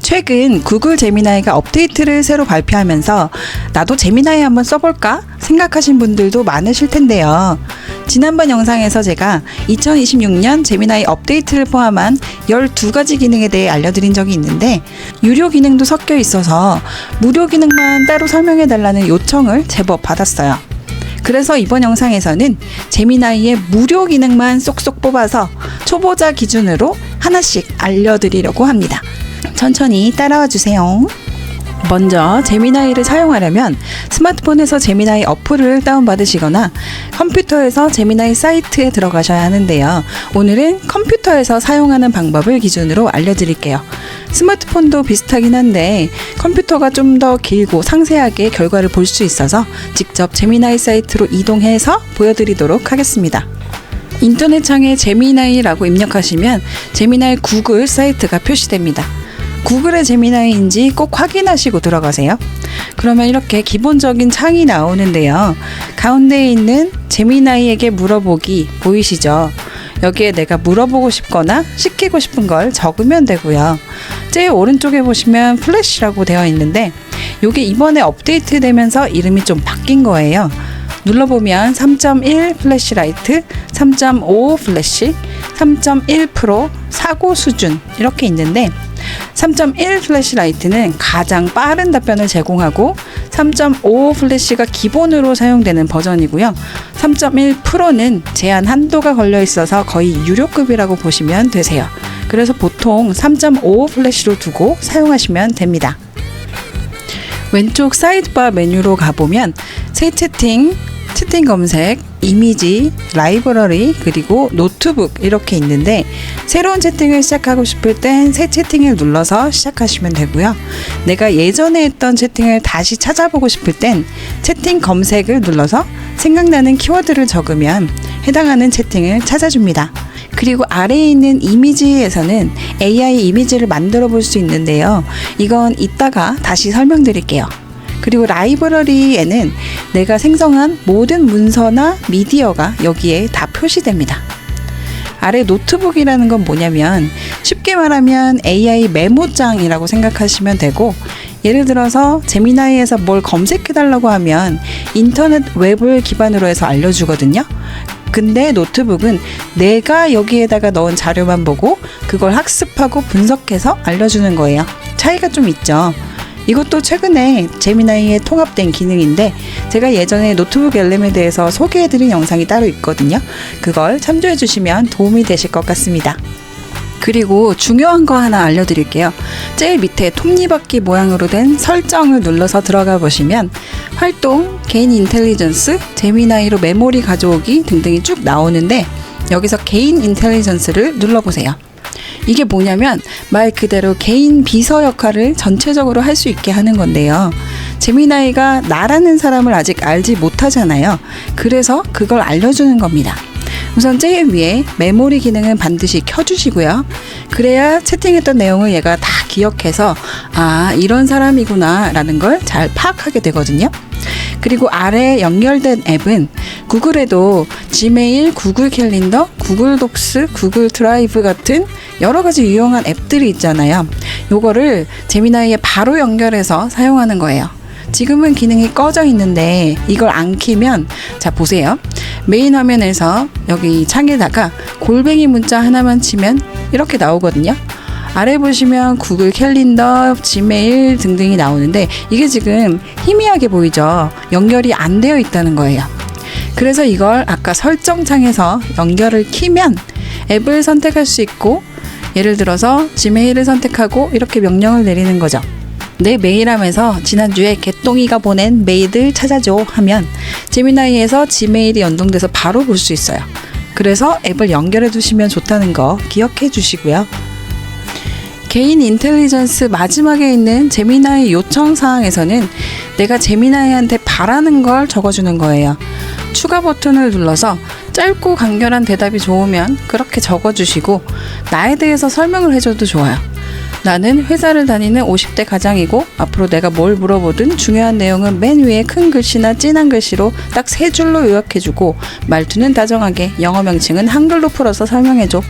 최근 구글 제미나이가 업데이트를 새로 발표하면서 나도 제미나이 한번 써볼까 생각하신 분들도 많으실 텐데요. 지난번 영상에서 제가 2026년 제미나이 업데이트를 포함한 12가지 기능에 대해 알려드린 적이 있는데 유료 기능도 섞여 있어서 무료 기능만 따로 설명해달라는 요청을 제법 받았어요. 그래서 이번 영상에서는 제미나이의 무료 기능만 쏙쏙 뽑아서 초보자 기준으로 하나씩 알려드리려고 합니다. 천천히 따라와 주세요. 먼저 제미나이를 사용하려면 스마트폰에서 제미나이 어플을 다운받으시거나 컴퓨터에서 제미나이 사이트에 들어가셔야 하는데요. 오늘은 컴퓨터에서 사용하는 방법을 기준으로 알려드릴게요. 스마트폰도 비슷하긴 한데 컴퓨터가 좀 더 길고 상세하게 결과를 볼 수 있어서 직접 제미나이 사이트로 이동해서 보여드리도록 하겠습니다. 인터넷 창에 제미나이라고 입력하시면 제미나이 구글 사이트가 표시됩니다. 구글의 제미나이인지 꼭 확인하시고 들어가세요. 그러면 이렇게 기본적인 창이 나오는데요. 가운데에 있는 제미나이에게 물어보기 보이시죠? 여기에 내가 물어보고 싶거나 시키고 싶은 걸 적으면 되고요. 제일 오른쪽에 보시면 플래시라고 되어 있는데 이게 이번에 업데이트 되면서 이름이 좀 바뀐 거예요. 눌러보면 3.1 플래시라이트, 3.5 플래시, 3.1 프로, 사고 수준 이렇게 있는데 3.1 플래시라이트는 가장 빠른 답변을 제공하고 3.5 플래시가 기본으로 사용되는 버전이고요. 3.1 프로는 제한 한도가 걸려 있어서 거의 유료급이라고 보시면 되세요. 그래서 보통 3.5 플래시로 두고 사용하시면 됩니다. 왼쪽 사이드바 메뉴로 가보면 새 채팅 검색, 이미지, 라이브러리, 그리고 노트북 이렇게 있는데 새로운 채팅을 시작하고 싶을 땐 새 채팅을 눌러서 시작하시면 되고요. 내가 예전에 했던 채팅을 다시 찾아보고 싶을 땐 채팅 검색을 눌러서 생각나는 키워드를 적으면 해당하는 채팅을 찾아줍니다. 그리고 아래에 있는 이미지에서는 AI 이미지를 만들어 볼 수 있는데요. 이건 이따가 다시 설명드릴게요. 그리고 라이브러리에는 내가 생성한 모든 문서나 미디어가 여기에 다 표시됩니다. 아래 노트북이라는 건 뭐냐면 쉽게 말하면 AI 메모장이라고 생각하시면 되고 예를 들어서 제미나이에서 뭘 검색해달라고 하면 인터넷 웹을 기반으로 해서 알려주거든요. 근데 노트북은 내가 여기에다가 넣은 자료만 보고 그걸 학습하고 분석해서 알려주는 거예요. 차이가 좀 있죠. 이것도 최근에 제미나이에 통합된 기능인데 제가 예전에 노트북 엘렘에 대해서 소개해드린 영상이 따로 있거든요. 그걸 참조해 주시면 도움이 되실 것 같습니다. 그리고 중요한 거 하나 알려드릴게요. 제일 밑에 톱니바퀴 모양으로 된 설정을 눌러서 들어가 보시면 활동, 개인 인텔리전스, 제미나이로 메모리 가져오기 등등이 쭉 나오는데 여기서 개인 인텔리전스를 눌러보세요. 이게 뭐냐면 말 그대로 개인 비서 역할을 전체적으로 할 수 있게 하는 건데요. 제미나이가 나라는 사람을 아직 알지 못하잖아요. 그래서 그걸 알려주는 겁니다. 우선 제일 위에 메모리 기능은 반드시 켜주시고요. 그래야 채팅했던 내용을 얘가 다 기억해서 아 이런 사람이구나 라는 걸 잘 파악하게 되거든요. 그리고 아래 연결된 앱은 구글에도 지메일, 구글 캘린더, 구글 독스, 구글 드라이브 같은 여러 가지 유용한 앱들이 있잖아요. 요거를 제미나이에 바로 연결해서 사용하는 거예요. 지금은 기능이 꺼져 있는데 이걸 안 키면 자 보세요. 메인 화면에서 여기 창에다가 골뱅이 문자 하나만 치면 이렇게 나오거든요. 아래 보시면 구글 캘린더, 지메일 등등이 나오는데 이게 지금 희미하게 보이죠? 연결이 안 되어 있다는 거예요. 그래서 이걸 아까 설정창에서 연결을 키면 앱을 선택할 수 있고 예를 들어서 지메일을 선택하고 이렇게 명령을 내리는 거죠. 내 메일함에서 지난주에 개똥이가 보낸 메일을 찾아줘 하면 제미나이에서 지메일이 연동돼서 바로 볼 수 있어요. 그래서 앱을 연결해 두시면 좋다는 거 기억해 주시고요. 개인 인텔리전스 마지막에 있는 제미나이 요청 사항에서는 내가 제미나이한테 바라는 걸 적어주는 거예요. 추가 버튼을 눌러서 짧고 간결한 대답이 좋으면 그렇게 적어주시고 나에 대해서 설명을 해줘도 좋아요. 나는 회사를 다니는 50대 가장이고 앞으로 내가 뭘 물어보든 중요한 내용은 맨 위에 큰 글씨나 진한 글씨로 딱 3줄로 요약해주고 말투는 다정하게 영어 명칭은 한글로 풀어서 설명해줘.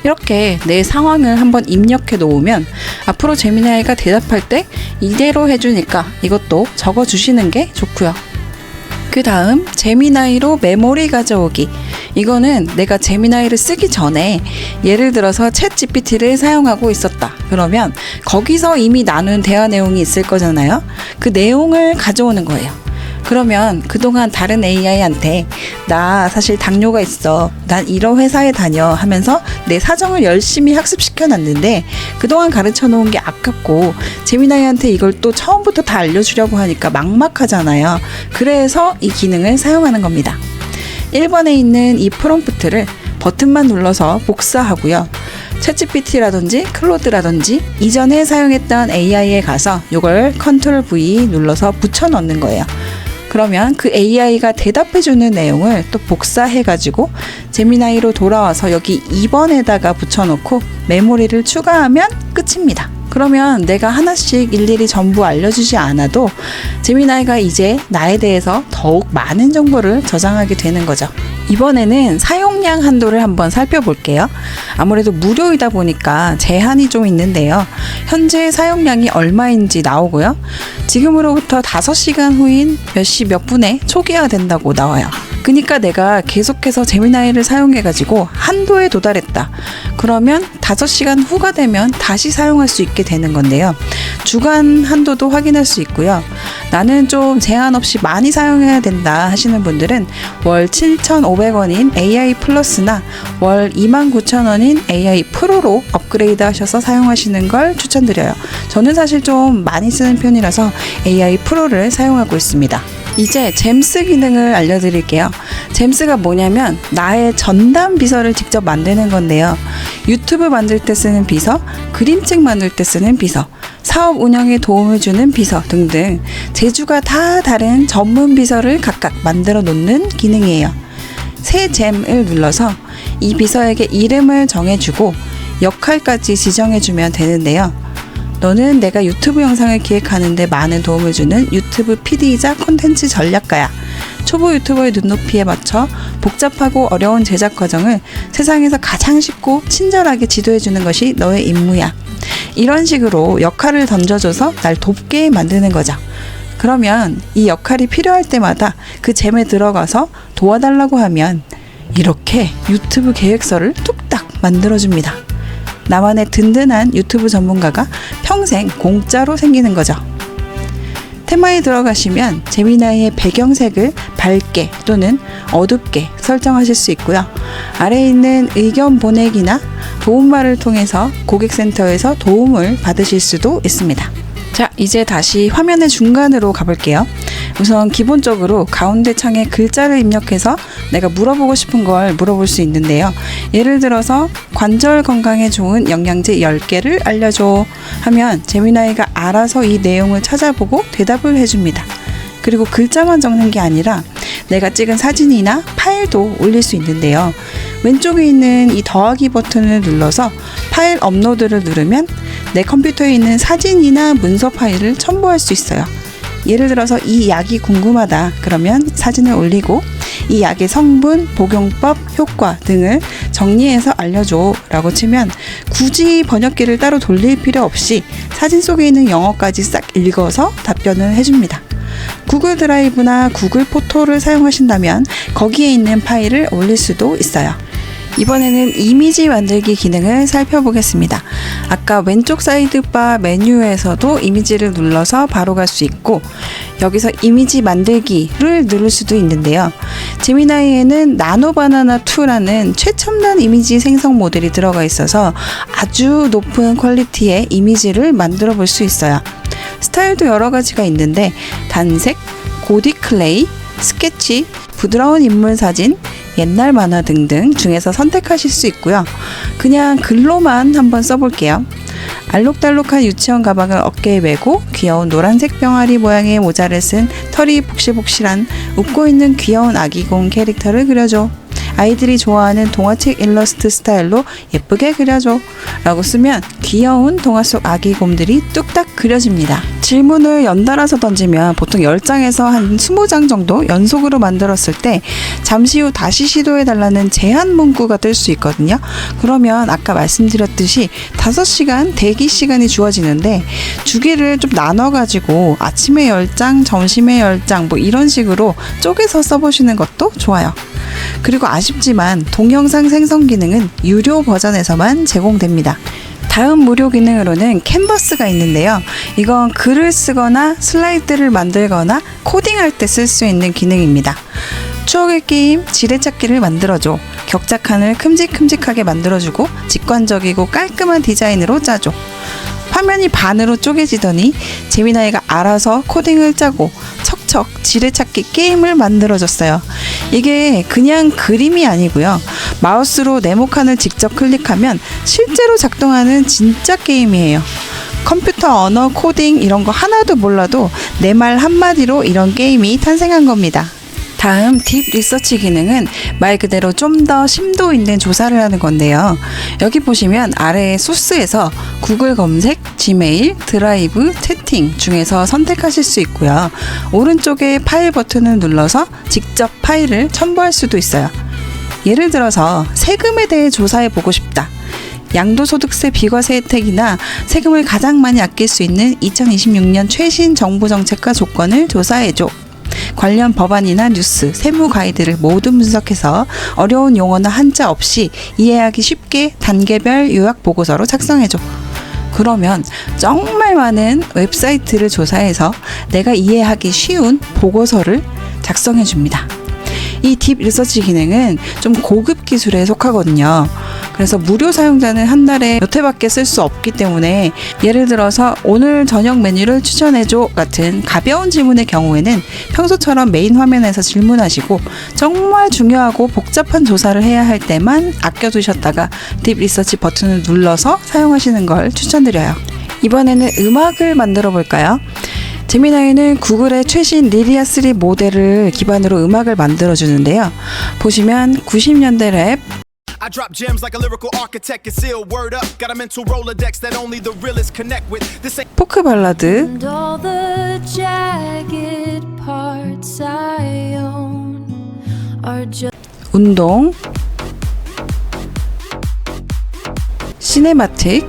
이렇게 내 상황을 한번 입력해 놓으면 앞으로 제미나이가 대답할 때 이대로 해주니까 이것도 적어주시는 게 좋고요. 그 다음 제미나이로 메모리 가져오기. 이거는 내가 제미나이를 쓰기 전에 예를 들어서 챗 GPT를 사용하고 있었다. 그러면 거기서 이미 나눈 대화 내용이 있을 거잖아요. 그 내용을 가져오는 거예요. 그러면 그동안 다른 AI한테 나 사실 당뇨가 있어. 난 이런 회사에 다녀 하면서 내 사정을 열심히 학습시켜 놨는데 그동안 가르쳐 놓은 게 아깝고 제미나이한테 이걸 또 처음부터 다 알려주려고 하니까 막막하잖아요. 그래서 이 기능을 사용하는 겁니다. 1번에 있는 이 프롬프트를 버튼만 눌러서 복사하고요. 챗GPT라든지 클로드라든지 이전에 사용했던 AI에 가서 이걸 컨트롤 V 눌러서 붙여 넣는 거예요. 그러면 그 AI가 대답해주는 내용을 또 복사해가지고 제미나이로 돌아와서 여기 2번에다가 붙여놓고 메모리를 추가하면 끝입니다. 그러면 내가 하나씩 일일이 전부 알려주지 않아도 제미나이가 이제 나에 대해서 더욱 많은 정보를 저장하게 되는 거죠. 이번에는 사용량 한도를 한번 살펴볼게요. 아무래도 무료이다 보니까 제한이 좀 있는데요. 현재 사용량이 얼마인지 나오고요. 지금으로부터 5시간 후인 몇 시 몇 분에 초기화된다고 나와요. 그러니까 내가 계속해서 제미나이를 사용해가지고 한도에 도달했다. 그러면 5시간 후가 되면 다시 사용할 수 있게 되는 건데요. 주간 한도도 확인할 수 있고요. 나는 좀 제한 없이 많이 사용해야 된다 하시는 분들은 월 7,500원인 AI 플러스나 월 29,000원인 AI 프로로 업그레이드 하셔서 사용하시는 걸 추천드려요. 저는 사실 좀 많이 쓰는 편이라서 AI 프로를 사용하고 있습니다. 이제 잼스 기능을 알려드릴게요. 잼스가 뭐냐면 나의 전담 비서를 직접 만드는 건데요. 유튜브 만들 때 쓰는 비서, 그림책 만들 때 쓰는 비서, 사업 운영에 도움을 주는 비서 등등 재주가 다 다른 전문 비서를 각각 만들어 놓는 기능이에요. 새 잼을 눌러서 이 비서에게 이름을 정해주고 역할까지 지정해주면 되는데요. 너는 내가 유튜브 영상을 기획하는데 많은 도움을 주는 유튜브 PD이자 콘텐츠 전략가야. 초보 유튜버의 눈높이에 맞춰 복잡하고 어려운 제작 과정을 세상에서 가장 쉽고 친절하게 지도해주는 것이 너의 임무야. 이런 식으로 역할을 던져줘서 날 돕게 만드는 거죠. 그러면 이 역할이 필요할 때마다 그 잼에 들어가서 도와달라고 하면 이렇게 유튜브 계획서를 뚝딱 만들어줍니다. 나만의 든든한 유튜브 전문가가 평생 공짜로 생기는 거죠. 테마에 들어가시면 제미나이의 배경색을 밝게 또는 어둡게 설정하실 수 있고요. 아래에 있는 의견 보내기나 도움말을 통해서 고객센터에서 도움을 받으실 수도 있습니다. 자, 이제 다시 화면의 중간으로 가볼게요. 우선 기본적으로 가운데 창에 글자를 입력해서 내가 물어보고 싶은 걸 물어볼 수 있는데요. 예를 들어서 관절 건강에 좋은 영양제 10개를 알려줘 하면 제미나이가 알아서 이 내용을 찾아보고 대답을 해줍니다. 그리고 글자만 적는 게 아니라 내가 찍은 사진이나 파일도 올릴 수 있는데요. 왼쪽에 있는 이 더하기 버튼을 눌러서 파일 업로드를 누르면 내 컴퓨터에 있는 사진이나 문서 파일을 첨부할 수 있어요. 예를 들어서 이 약이 궁금하다 그러면 사진을 올리고 이 약의 성분, 복용법, 효과 등을 정리해서 알려줘 라고 치면 굳이 번역기를 따로 돌릴 필요 없이 사진 속에 있는 영어까지 싹 읽어서 답변을 해줍니다. 구글 드라이브나 구글 포토를 사용하신다면 거기에 있는 파일을 올릴 수도 있어요. 이번에는 이미지 만들기 기능을 살펴보겠습니다. 아까 왼쪽 사이드바 메뉴에서도 이미지를 눌러서 바로 갈 수 있고 여기서 이미지 만들기를 누를 수도 있는데요. 제미나이에는 나노바나나2라는 최첨단 이미지 생성 모델이 들어가 있어서 아주 높은 퀄리티의 이미지를 만들어 볼 수 있어요. 스타일도 여러 가지가 있는데 단색, 고딕 클레이, 스케치, 부드러운 인물 사진, 옛날 만화 등등 중에서 선택하실 수 있고요. 그냥 글로만 한번 써볼게요. 알록달록한 유치원 가방을 어깨에 메고 귀여운 노란색 병아리 모양의 모자를 쓴 털이 복실복실한 웃고 있는 귀여운 아기공 캐릭터를 그려줘. 아이들이 좋아하는 동화책 일러스트 스타일로 예쁘게 그려줘 라고 쓰면 귀여운 동화 속 아기 곰들이 뚝딱 그려집니다. 질문을 연달아서 던지면 보통 10장에서 한 20장 정도 연속으로 만들었을 때 잠시 후 다시 시도해달라는 제한 문구가 뜰 수 있거든요. 그러면 아까 말씀드렸듯이 5시간 대기 시간이 주어지는데 주기를 좀 나눠가지고 아침에 10장, 점심에 10장 뭐 이런 식으로 쪼개서 써보시는 것도 좋아요. 그리고 아쉽지만 동영상 생성 기능은 유료 버전에서만 제공됩니다. 다음 무료 기능으로는 캔버스가 있는데요. 이건 글을 쓰거나 슬라이드를 만들거나 코딩할 때 쓸 수 있는 기능입니다. 추억의 게임 지뢰찾기를 만들어줘. 격자칸을 큼직큼직하게 만들어주고 직관적이고 깔끔한 디자인으로 짜줘. 화면이 반으로 쪼개지더니 재미나이가 알아서 코딩을 짜고 척척 지뢰찾기 게임을 만들어줬어요. 이게 그냥 그림이 아니고요. 마우스로 네모칸을 직접 클릭하면 실제로 작동하는 진짜 게임이에요. 컴퓨터 언어 코딩 이런 거 하나도 몰라도 내 말 한마디로 이런 게임이 탄생한 겁니다. 다음 딥 리서치 기능은 말 그대로 좀 더 심도 있는 조사를 하는 건데요. 여기 보시면 아래의 소스에서 구글 검색, 지메일, 드라이브, 채팅 중에서 선택하실 수 있고요. 오른쪽에 파일 버튼을 눌러서 직접 파일을 첨부할 수도 있어요. 예를 들어서 세금에 대해 조사해 보고 싶다. 양도소득세 비과세 혜택이나 세금을 가장 많이 아낄 수 있는 2026년 최신 정부 정책과 조건을 조사해줘. 관련 법안이나 뉴스, 세무 가이드를 모두 분석해서 어려운 용어나 한자 없이 이해하기 쉽게 단계별 요약 보고서로 작성해줘. 그러면 정말 많은 웹사이트를 조사해서 내가 이해하기 쉬운 보고서를 작성해 줍니다. 이 딥 리서치 기능은 좀 고급 기술에 속하거든요. 그래서 무료 사용자는 한 달에 몇 회밖에 쓸 수 없기 때문에 예를 들어서 오늘 저녁 메뉴를 추천해줘 같은 가벼운 질문의 경우에는 평소처럼 메인 화면에서 질문하시고 정말 중요하고 복잡한 조사를 해야 할 때만 아껴두셨다가 딥 리서치 버튼을 눌러서 사용하시는 걸 추천드려요. 이번에는 음악을 만들어 볼까요? 재미나이는 구글의 최신 리리아 3 모델을 기반으로 음악을 만들어주는데요. 보시면 90년대 랩, I drop gems like a lyrical architect and seal word up. Got a mental Rolodex that only the realest connect with. This ain't 포크 발라드, And all the jagged parts I own are just 운동, 시네마틱,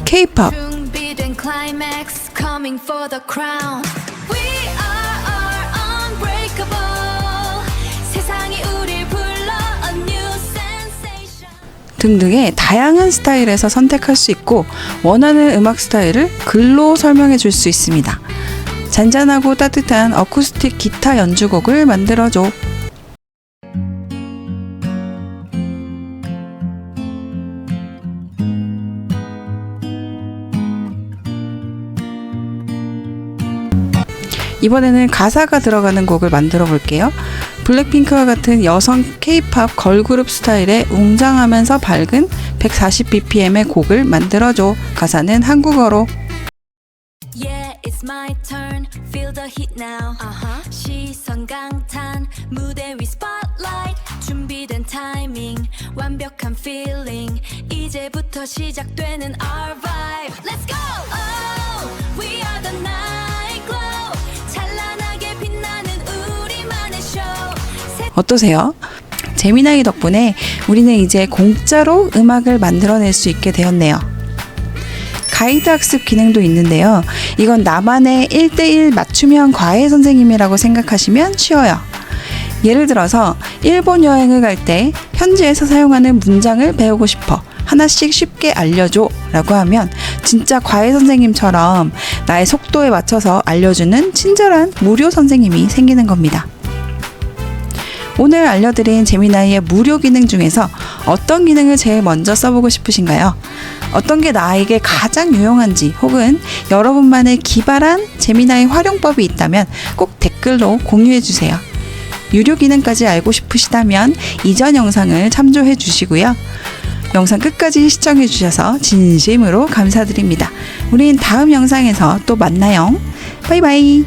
K-pop, 준비된 climax coming for the crown. We are unbreakable. 세상이 우릴 불러 a new sensation. 등등의 다양한 스타일에서 선택할 수 있고 원하는 음악 스타일을 글로 설명해 줄 수 있습니다. 잔잔하고 따뜻한 어쿠스틱 기타 연주곡을 만들어줘. 이번에는 가사가 들어가는 곡을 만들어 볼게요. 블랙핑크와 같은 여성 K-팝 걸그룹 스타일의 웅장하면서 밝은 140bpm의 곡을 만들어줘. 가사는 한국어로. Yeah, it's my turn. Feel the heat now. 시선 강탄. 무대 위 spotlight. 준비된 타이밍. 완벽한 feeling. 이제부터 시작되는 our vibe. Let's go. Oh, we are the night glow. 찬란하게 빛나는 우리만의 show. 어떠세요? 재미나이 덕분에 우리는 이제 공짜로 음악을 만들어낼 수 있게 되었네요. 가이드 학습 기능도 있는데요. 이건 나만의 1대1 맞춤형 과외 선생님이라고 생각하시면 쉬워요. 예를 들어서 일본 여행을 갈 때 현지에서 사용하는 문장을 배우고 싶어. 하나씩 쉽게 알려줘 라고 하면 진짜 과외 선생님처럼 나의 속도에 맞춰서 알려주는 친절한 무료 선생님이 생기는 겁니다. 오늘 알려드린 재미나이의 무료 기능 중에서 어떤 기능을 제일 먼저 써보고 싶으신가요? 어떤 게 나에게 가장 유용한지 혹은 여러분만의 기발한 재미나이 활용법이 있다면 꼭 댓글로 공유해주세요. 유료 기능까지 알고 싶으시다면 이전 영상을 참조해 주시고요. 영상 끝까지 시청해 주셔서 진심으로 감사드립니다. 우린 다음 영상에서 또 만나요. 바이바이.